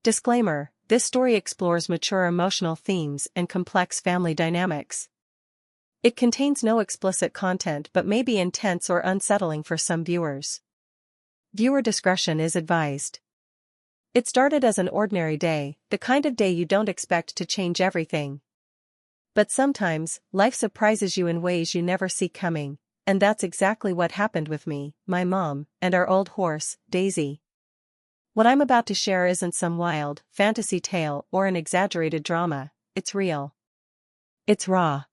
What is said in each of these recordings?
Disclaimer: this story explores mature emotional themes and complex family dynamics. It contains no explicit content but may be intense or unsettling for some viewers. Viewer discretion is advised. It started as an ordinary day, the kind of day you don't expect to change everything. But sometimes, life surprises you in ways you never see coming, and that's exactly what happened with me, my mom, and our old horse, Daisy. What I'm about to share isn't some wild, fantasy tale or an exaggerated drama, it's real. It's raw.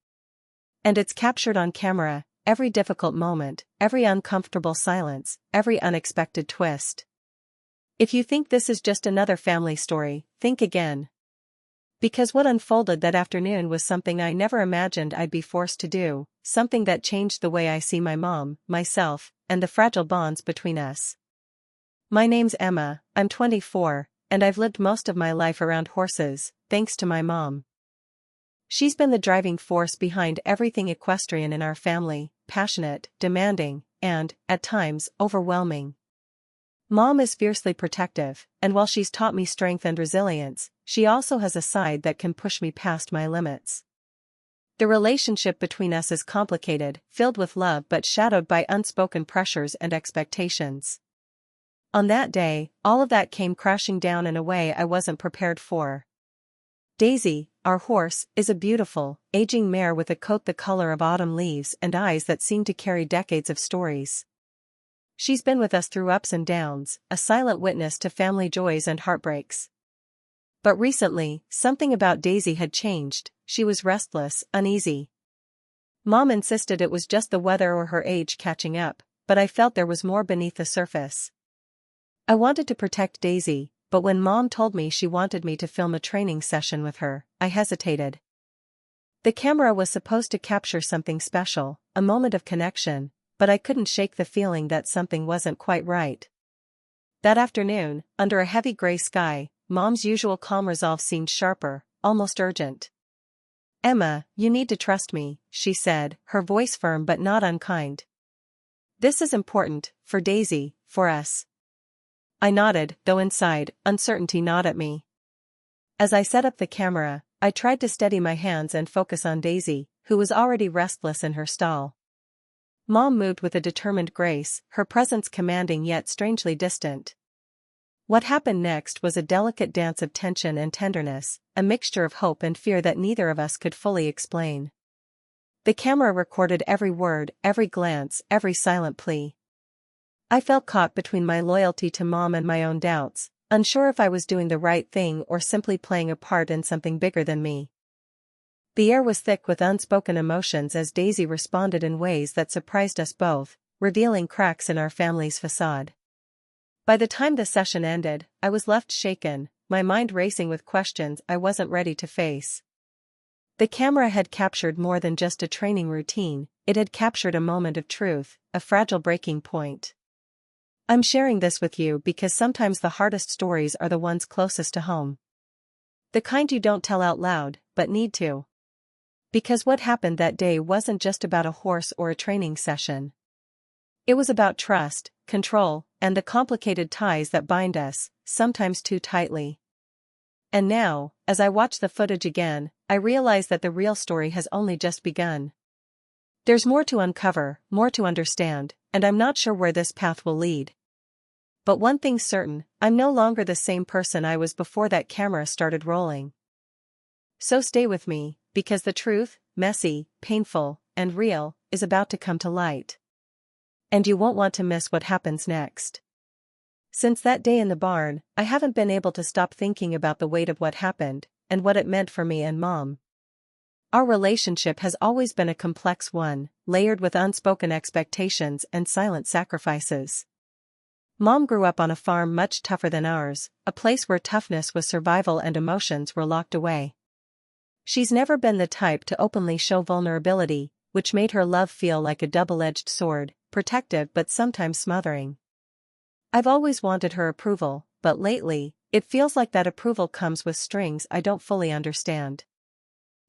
And it's captured on camera, every difficult moment, every uncomfortable silence, every unexpected twist. If you think this is just another family story, think again. Because what unfolded that afternoon was something I never imagined I'd be forced to do, something that changed the way I see my mom, myself, and the fragile bonds between us. My name's Emma, I'm 24, and I've lived most of my life around horses, thanks to my mom. She's been the driving force behind everything equestrian in our family, passionate, demanding, and, at times, overwhelming. Mom is fiercely protective, and while she's taught me strength and resilience, she also has a side that can push me past my limits. The relationship between us is complicated, filled with love but shadowed by unspoken pressures and expectations. On that day, all of that came crashing down in a way I wasn't prepared for. Daisy, our horse, is a beautiful, aging mare with a coat the color of autumn leaves and eyes that seem to carry decades of stories. She's been with us through ups and downs, a silent witness to family joys and heartbreaks. But recently, something about Daisy had changed. She was restless, uneasy. Mom insisted it was just the weather or her age catching up, but I felt there was more beneath the surface. I wanted to protect Daisy, but when Mom told me she wanted me to film a training session with her, I hesitated. The camera was supposed to capture something special, a moment of connection, but I couldn't shake the feeling that something wasn't quite right. That afternoon, under a heavy gray sky, Mom's usual calm resolve seemed sharper, almost urgent. "Emma, you need to trust me," she said, her voice firm but not unkind. "This is important, for Daisy, for us." I nodded, though inside, uncertainty gnawed at me. As I set up the camera, I tried to steady my hands and focus on Daisy, who was already restless in her stall. Mom moved with a determined grace, her presence commanding yet strangely distant. What happened next was a delicate dance of tension and tenderness, a mixture of hope and fear that neither of us could fully explain. The camera recorded every word, every glance, every silent plea. I felt caught between my loyalty to Mom and my own doubts, unsure if I was doing the right thing or simply playing a part in something bigger than me. The air was thick with unspoken emotions as Daisy responded in ways that surprised us both, revealing cracks in our family's facade. By the time the session ended, I was left shaken, my mind racing with questions I wasn't ready to face. The camera had captured more than just a training routine, it had captured a moment of truth, a fragile breaking point. I'm sharing this with you because sometimes the hardest stories are the ones closest to home. The kind you don't tell out loud, but need to. Because what happened that day wasn't just about a horse or a training session. It was about trust, control, and the complicated ties that bind us, sometimes too tightly. And now, as I watch the footage again, I realize that the real story has only just begun. There's more to uncover, more to understand, and I'm not sure where this path will lead. But one thing's certain, I'm no longer the same person I was before that camera started rolling. So stay with me, because the truth, messy, painful, and real, is about to come to light. And you won't want to miss what happens next. Since that day in the barn, I haven't been able to stop thinking about the weight of what happened, and what it meant for me and Mom. Our relationship has always been a complex one, layered with unspoken expectations and silent sacrifices. Mom grew up on a farm much tougher than ours, a place where toughness was survival and emotions were locked away. She's never been the type to openly show vulnerability, which made her love feel like a double-edged sword, protective but sometimes smothering. I've always wanted her approval, but lately, it feels like that approval comes with strings I don't fully understand.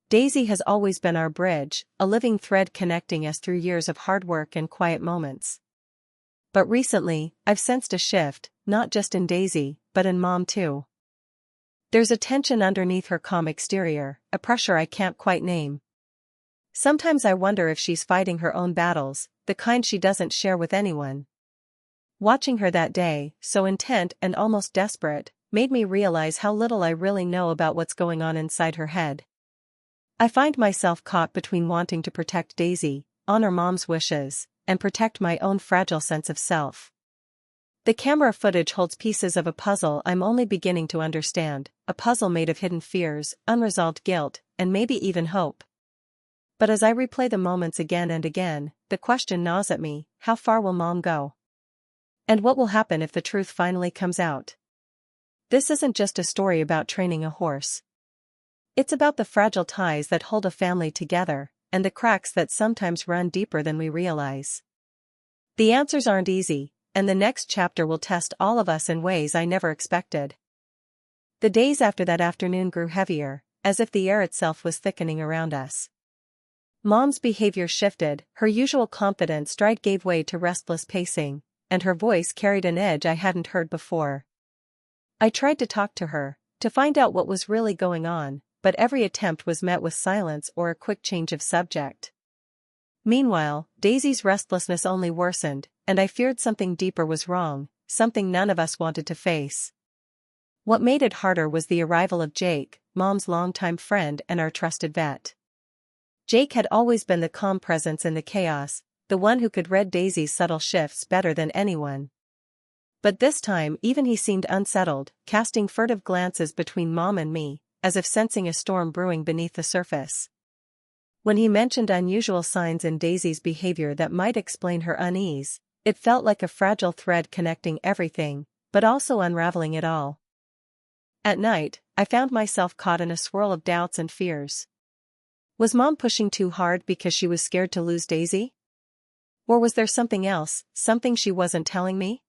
Daisy has always been our bridge, a living thread connecting us through years of hard work and quiet moments. But recently, I've sensed a shift, not just in Daisy, but in Mom too. There's a tension underneath her calm exterior, a pressure I can't quite name. Sometimes I wonder if she's fighting her own battles, the kind she doesn't share with anyone. Watching her that day, so intent and almost desperate, made me realize how little I really know about what's going on inside her head. I find myself caught between wanting to protect Daisy, honor Mom's wishes, and protect my own fragile sense of self. The camera footage holds pieces of a puzzle I'm only beginning to understand, a puzzle made of hidden fears, unresolved guilt, and maybe even hope. But as I replay the moments again and again, the question gnaws at me: how far will Mom go? And what will happen if the truth finally comes out? This isn't just a story about training a horse. It's about the fragile ties that hold a family together, and the cracks that sometimes run deeper than we realize. The answers aren't easy, and the next chapter will test all of us in ways I never expected. The days after that afternoon grew heavier, as if the air itself was thickening around us. Mom's behavior shifted, her usual confident stride gave way to restless pacing, and her voice carried an edge I hadn't heard before. I tried to talk to her, to find out what was really going on, but every attempt was met with silence or a quick change of subject. Meanwhile, Daisy's restlessness only worsened, and I feared something deeper was wrong, something none of us wanted to face. What made it harder was the arrival of Jake, Mom's longtime friend and our trusted vet. Jake had always been the calm presence in the chaos, the one who could read Daisy's subtle shifts better than anyone. But this time even he seemed unsettled, casting furtive glances between Mom and me, as if sensing a storm brewing beneath the surface. When he mentioned unusual signs in Daisy's behavior that might explain her unease, it felt like a fragile thread connecting everything, but also unraveling it all. At night, I found myself caught in a swirl of doubts and fears. Was Mom pushing too hard because she was scared to lose Daisy? Or was there something else, something she wasn't telling me?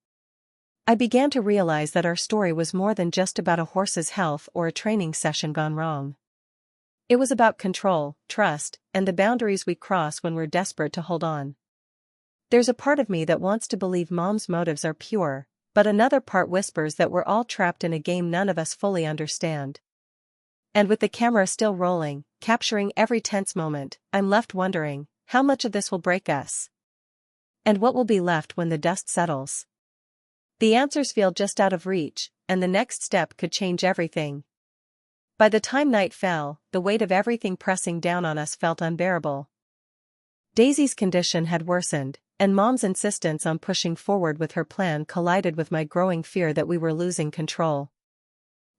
I began to realize that our story was more than just about a horse's health or a training session gone wrong. It was about control, trust, and the boundaries we cross when we're desperate to hold on. There's a part of me that wants to believe Mom's motives are pure, but another part whispers that we're all trapped in a game none of us fully understand. And with the camera still rolling, capturing every tense moment, I'm left wondering, how much of this will break us? And what will be left when the dust settles? The answers feel just out of reach, and the next step could change everything. By the time night fell, the weight of everything pressing down on us felt unbearable. Daisy's condition had worsened, and Mom's insistence on pushing forward with her plan collided with my growing fear that we were losing control.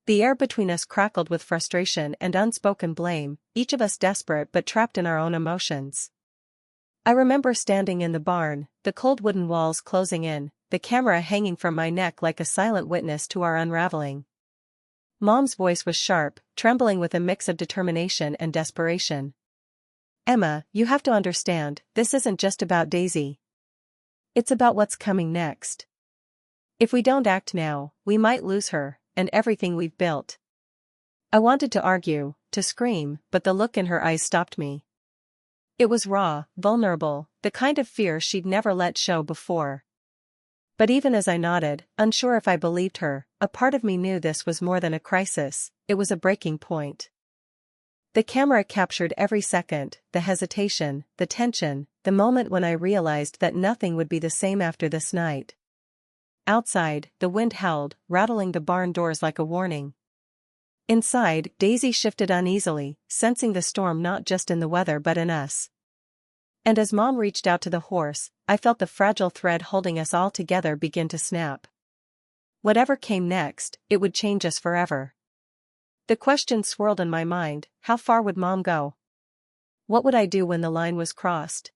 The air between us crackled with frustration and unspoken blame, each of us desperate but trapped in our own emotions. I remember standing in the barn, the cold wooden walls closing in, the camera hanging from my neck like a silent witness to our unraveling. Mom's voice was sharp, trembling with a mix of determination and desperation. "Emma, you have to understand, this isn't just about Daisy. It's about what's coming next. If we don't act now, we might lose her, and everything we've built." I wanted to argue, to scream, but the look in her eyes stopped me. It was raw, vulnerable, the kind of fear she'd never let show before. But even as I nodded, unsure if I believed her, a part of me knew this was more than a crisis, it was a breaking point. The camera captured every second, the hesitation, the tension, the moment when I realized that nothing would be the same after this night. Outside, the wind howled, rattling the barn doors like a warning. Inside, Daisy shifted uneasily, sensing the storm not just in the weather but in us. And as Mom reached out to the horse, I felt the fragile thread holding us all together begin to snap. Whatever came next, it would change us forever. The question swirled in my mind: how far would Mom go? What would I do when the line was crossed?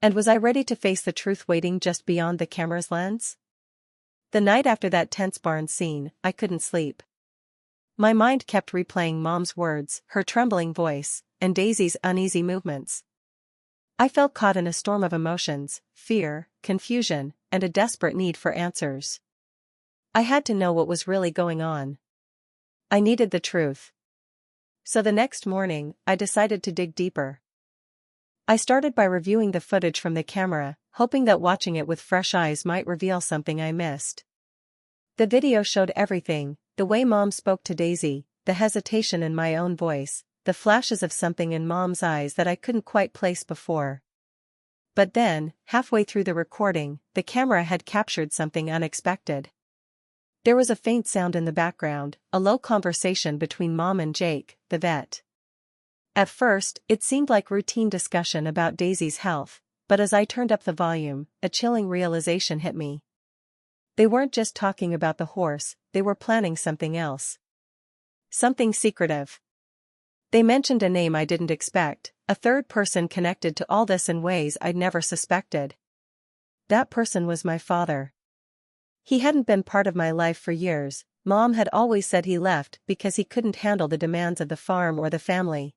And was I ready to face the truth waiting just beyond the camera's lens? The night after that tense barn scene, I couldn't sleep. My mind kept replaying Mom's words, her trembling voice, and Daisy's uneasy movements. I felt caught in a storm of emotions, fear, confusion, and a desperate need for answers. I had to know what was really going on. I needed the truth. So the next morning, I decided to dig deeper. I started by reviewing the footage from the camera, hoping that watching it with fresh eyes might reveal something I missed. The video showed everything: the way Mom spoke to Daisy, the hesitation in my own voice, the flashes of something in Mom's eyes that I couldn't quite place before. But then, halfway through the recording, the camera had captured something unexpected. There was a faint sound in the background, a low conversation between Mom and Jake, the vet. At first, it seemed like routine discussion about Daisy's health, but as I turned up the volume, a chilling realization hit me. They weren't just talking about the horse, they were planning something else. Something secretive. They mentioned a name I didn't expect, a third person connected to all this in ways I'd never suspected. That person was my father. He hadn't been part of my life for years. Mom had always said he left because he couldn't handle the demands of the farm or the family.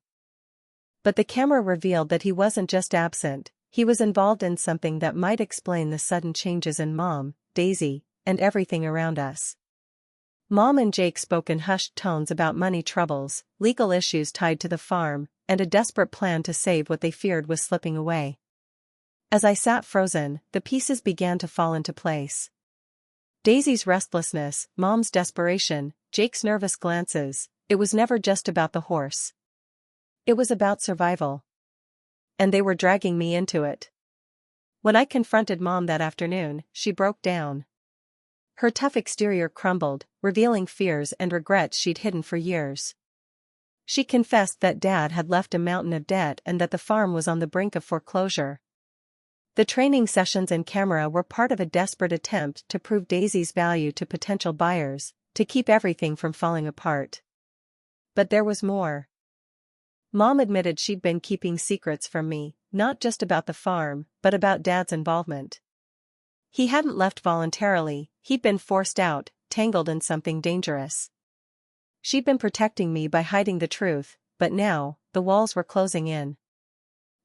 But the camera revealed that he wasn't just absent, he was involved in something that might explain the sudden changes in Mom, Daisy, and everything around us. Mom and Jake spoke in hushed tones about money troubles, legal issues tied to the farm, and a desperate plan to save what they feared was slipping away. As I sat frozen, the pieces began to fall into place. Daisy's restlessness, Mom's desperation, Jake's nervous glances, it was never just about the horse. It was about survival. And they were dragging me into it. When I confronted Mom that afternoon, she broke down. Her tough exterior crumbled, revealing fears and regrets she'd hidden for years. She confessed that Dad had left a mountain of debt and that the farm was on the brink of foreclosure. The training sessions in Camra were part of a desperate attempt to prove Daisy's value to potential buyers, to keep everything from falling apart. But there was more. Mom admitted she'd been keeping secrets from me, not just about the farm, but about Dad's involvement. He hadn't left voluntarily, he'd been forced out, tangled in something dangerous. She'd been protecting me by hiding the truth, but now, the walls were closing in.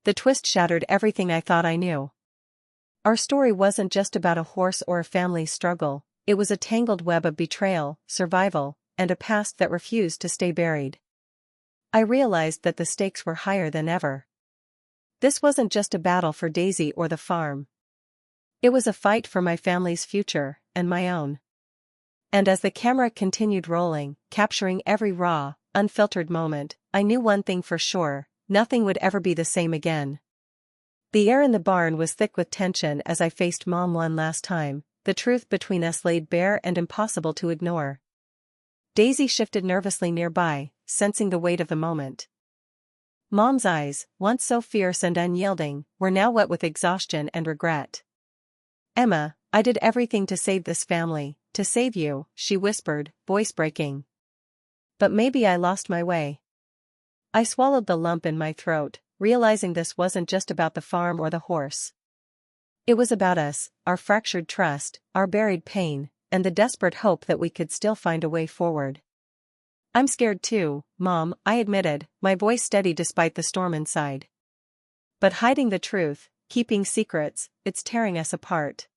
The twist shattered everything I thought I knew. Our story wasn't just about a horse or a family's struggle, it was a tangled web of betrayal, survival, and a past that refused to stay buried. I realized that the stakes were higher than ever. This wasn't just a battle for Daisy or the farm. It was a fight for my family's future, and my own. And as the camera continued rolling, capturing every raw, unfiltered moment, I knew one thing for sure, nothing would ever be the same again. The air in the barn was thick with tension as I faced Mom one last time, the truth between us laid bare and impossible to ignore. Daisy shifted nervously nearby, sensing the weight of the moment. Mom's eyes, once so fierce and unyielding, were now wet with exhaustion and regret. "Emma, I did everything to save this family, to save you," she whispered, voice breaking. "But maybe I lost my way." I swallowed the lump in my throat, realizing this wasn't just about the farm or the horse. It was about us, our fractured trust, our buried pain, and the desperate hope that we could still find a way forward. "I'm scared too, Mom," I admitted, my voice steady despite the storm inside. "But hiding the truth, keeping secrets, it's tearing us apart."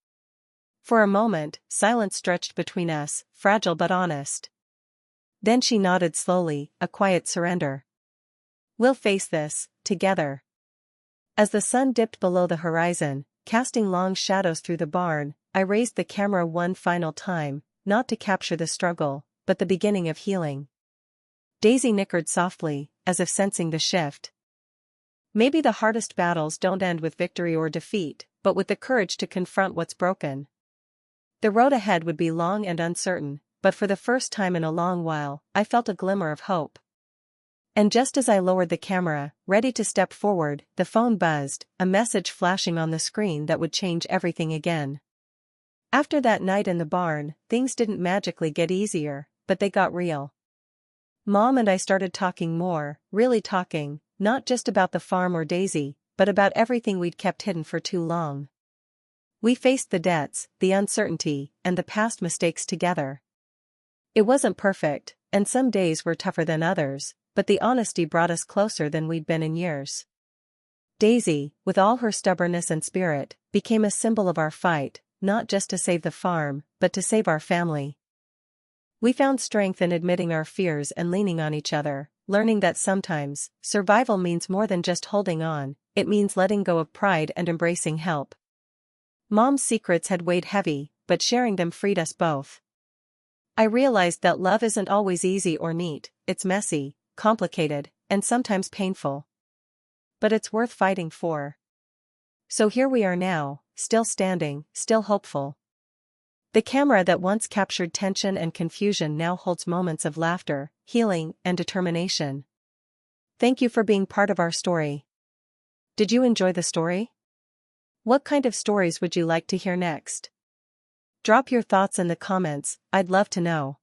For a moment, silence stretched between us, fragile but honest. Then she nodded slowly, a quiet surrender. "We'll face this, together." As the sun dipped below the horizon, casting long shadows through the barn, I raised the camera one final time, not to capture the struggle, but the beginning of healing. Daisy nickered softly, as if sensing the shift. "Maybe the hardest battles don't end with victory or defeat, but with the courage to confront what's broken." The road ahead would be long and uncertain, but for the first time in a long while, I felt a glimmer of hope. And just as I lowered the camera, ready to step forward, the phone buzzed, a message flashing on the screen that would change everything again. After that night in the barn, things didn't magically get easier, but they got real. Mom and I started talking more, really talking, not just about the farm or Daisy, but about everything we'd kept hidden for too long. We faced the debts, the uncertainty, and the past mistakes together. It wasn't perfect, and some days were tougher than others, but the honesty brought us closer than we'd been in years. Daisy, with all her stubbornness and spirit, became a symbol of our fight, not just to save the farm, but to save our family. We found strength in admitting our fears and leaning on each other, learning that sometimes, survival means more than just holding on, it means letting go of pride and embracing help. Mom's secrets had weighed heavy, but sharing them freed us both. I realized that love isn't always easy or neat, it's messy, complicated, and sometimes painful. But it's worth fighting for. So here we are now, still standing, still hopeful. The camera that once captured tension and confusion now holds moments of laughter, healing, and determination. Thank you for being part of our story. Did you enjoy the story? What kind of stories would you like to hear next? Drop your thoughts in the comments, I'd love to know.